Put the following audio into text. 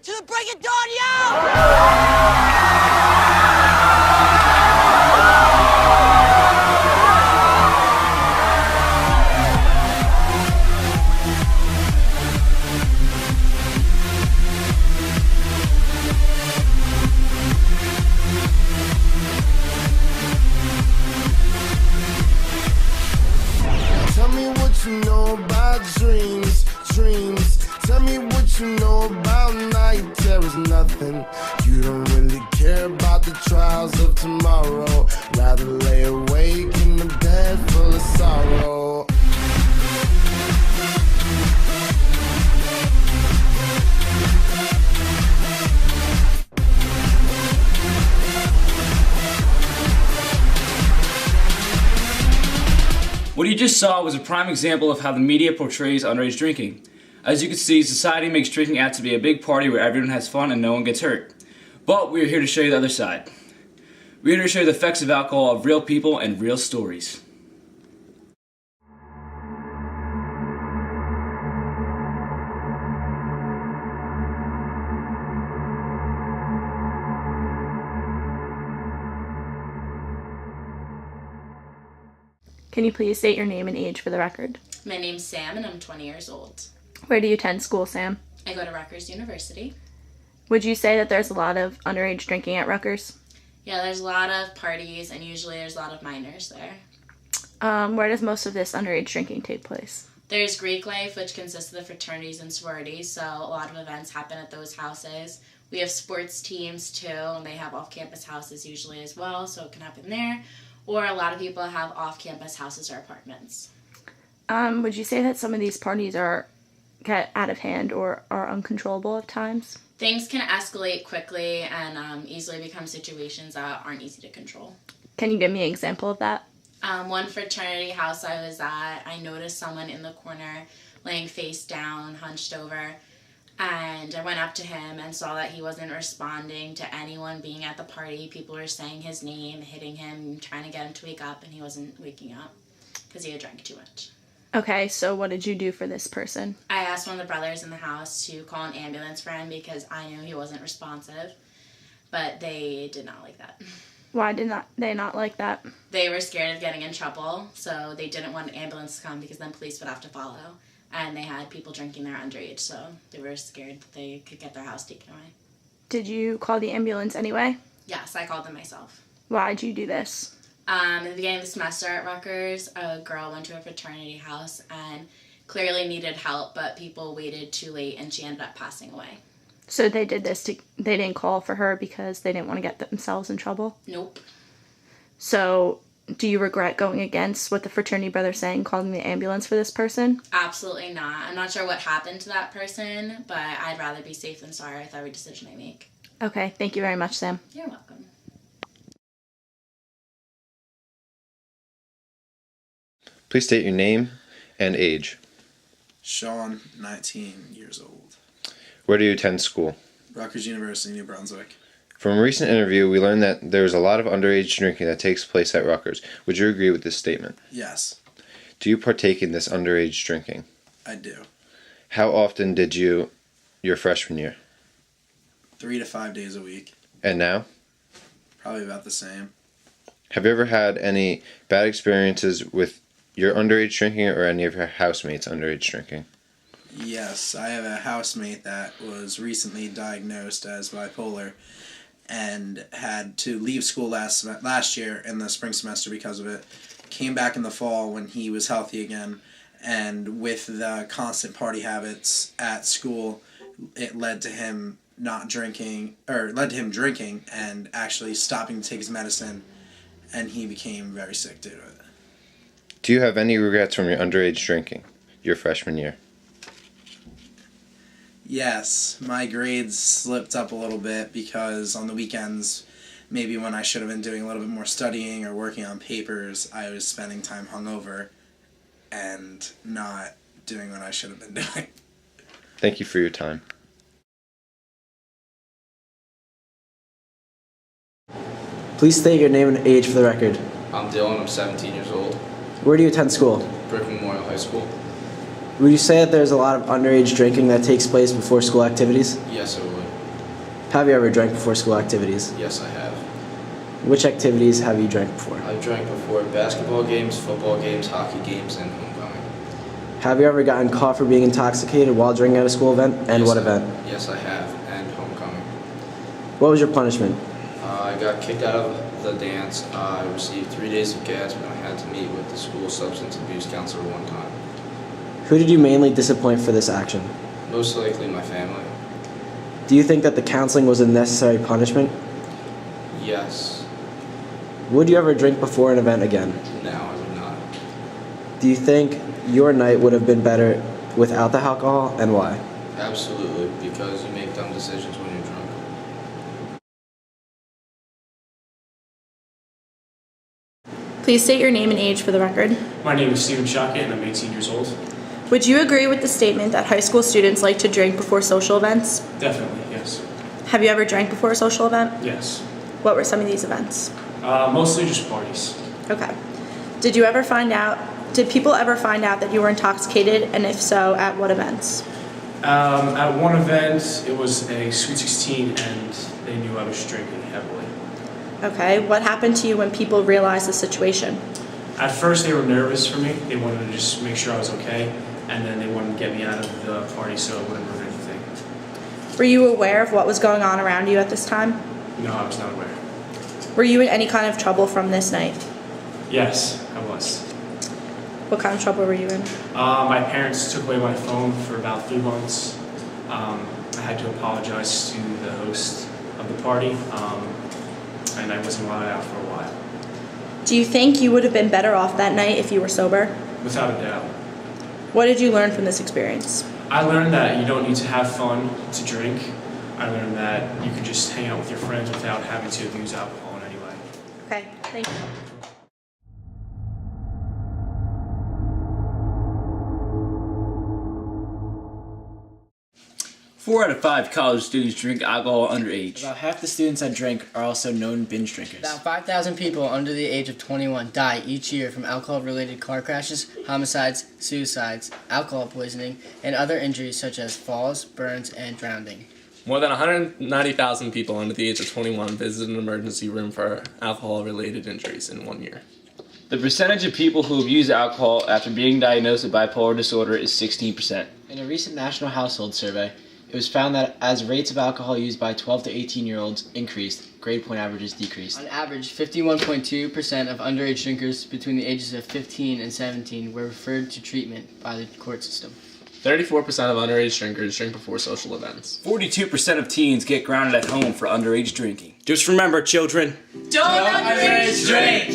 To the break of dawn, yo! Tell me what you know about dreams. Tell me what you know about night terrors. Nothing. You don't really care about the trials of tomorrow. Rather lay awake in the bed full of sorrow. What you just saw was a prime example of how the media portrays underage drinking. As you can see, society makes drinking out to be a big party where everyone has fun and no one gets hurt. But we're here to show you the other side. We're here to show you the effects of alcohol of real people and real stories. Can you please state your name and age for the record? My name's Sam and I'm 20 years old. Where do you attend school, Sam? I go to Rutgers University. Would you say that there's a lot of underage drinking at Rutgers? Yeah, there's a lot of parties and usually there's a lot of minors there. Where does most of this underage drinking take place? There's Greek life, which consists of the fraternities and sororities, so a lot of events happen at those houses. We have sports teams too, and they have off-campus houses usually as well, so it can happen there. Or a lot of people have off-campus houses or apartments. Would you say that some of these parties get out of hand or are uncontrollable at times? Things can escalate quickly and easily become situations that aren't easy to control. Can you give me an example of that? One fraternity house I was at, I noticed someone in the corner laying face down, hunched over, and I went up to him and saw that he wasn't responding to anyone being at the party. People were saying his name, hitting him, trying to get him to wake up, and he wasn't waking up because he had drank too much. Okay, so what did you do for this person? I asked one of the brothers in the house to call an ambulance for him because I knew he wasn't responsive, but they did not like that. Why did they not like that? They were scared of getting in trouble, so they didn't want an ambulance to come because then police would have to follow. And they had people drinking there underage, so they were scared that they could get their house taken away. Did you call the ambulance anyway? Yes, I called them myself. Why'd you do this? In the beginning of the semester at Rutgers, a girl went to a fraternity house and clearly needed help, but people waited too late and she ended up passing away. So they did this they didn't call for her because they didn't want to get themselves in trouble? Nope. So do you regret going against what the fraternity brother's saying, calling the ambulance for this person? Absolutely not. I'm not sure what happened to that person, but I'd rather be safe than sorry with every decision I make. Okay, thank you very much, Sam. You're welcome. Please state your name and age. Sean, 19 years old. Where do you attend school? Rutgers University, New Brunswick. From a recent interview, we learned that there is a lot of underage drinking that takes place at Rutgers. Would you agree with this statement? Yes, Do you partake in this underage drinking? I do. How often did you your freshman year? 3 to 5 days a week. And now? Probably about the same. Have you ever had any bad experiences with your underage drinking or any of your housemates underage drinking? Yes, I have a housemate that was recently diagnosed as bipolar and had to leave school last year in the spring semester because of it. Came back in the fall when he was healthy again, and with the constant party habits at school, it led to him drinking and actually stopping to take his medicine, and he became very sick due to it. Do you have any regrets from your underage drinking, your freshman year? Yes, my grades slipped up a little bit because on the weekends, maybe when I should have been doing a little bit more studying or working on papers, I was spending time hungover and not doing what I should have been doing. Thank you for your time. Please state your name and age for the record. I'm Dylan, I'm 17 years old. Where do you attend school? Brick Memorial High School. Would you say that there's a lot of underage drinking that takes place before school activities? Yes, I would. Have you ever drank before school activities? Yes, I have. Which activities have you drank before? I've drank before basketball games, football games, hockey games, and homecoming. Have you ever gotten caught for being intoxicated while drinking at a school event? And Yes, what event? Yes, I have, and homecoming. What was your punishment? I got kicked out of the dance. I received 3 days of gas, and I had to meet with the school substance abuse counselor one time. Who did you mainly disappoint for this action? Most likely my family. Do you think that the counseling was a necessary punishment? Yes. Would you ever drink before an event again? No, I would not. Do you think your night would have been better without the alcohol, and why? Absolutely, because you make dumb decisions when you're drunk. Please state your name and age for the record. My name is Steven Shockett and I'm 18 years old. Would you agree with the statement that high school students like to drink before social events? Definitely, yes. Have you ever drank before a social event? Yes. What were some of these events? Mostly just parties. Okay. Did people ever find out that you were intoxicated, and if so, at what events? At one event, it was a Sweet 16 and they knew I was drinking heavily. Okay. What happened to you when people realized the situation? At first they were nervous for me. They wanted to just make sure I was okay, and then they wanted to get me out of the party so I wouldn't ruin anything. Were you aware of what was going on around you at this time? No, I was not aware. Were you in any kind of trouble from this night? Yes, I was. What kind of trouble were you in? My parents took away my phone for about 3 months. I had to apologize to the host of the party, and I wasn't allowed out for a while. Do you think you would have been better off that night if you were sober? Without a doubt. What did you learn from this experience? I learned that you don't need to have fun to drink. I learned that you can just hang out with your friends without having to use alcohol in any way. Okay, thank you. Four out of 5 college students drink alcohol underage. About half the students that drink are also known binge drinkers. About 5,000 people under the age of 21 die each year from alcohol-related car crashes, homicides, suicides, alcohol poisoning, and other injuries such as falls, burns, and drowning. More than 190,000 people under the age of 21 visited an emergency room for alcohol-related injuries in 1 year. The percentage of people who abuse alcohol after being diagnosed with bipolar disorder is 16%. In a recent national household survey, it was found that as rates of alcohol used by 12 to 18-year-olds increased, grade point averages decreased. On average, 51.2% of underage drinkers between the ages of 15 and 17 were referred to treatment by the court system. 34% of underage drinkers drink before social events. 42% of teens get grounded at home for underage drinking. Just remember, children, Don't underage drink!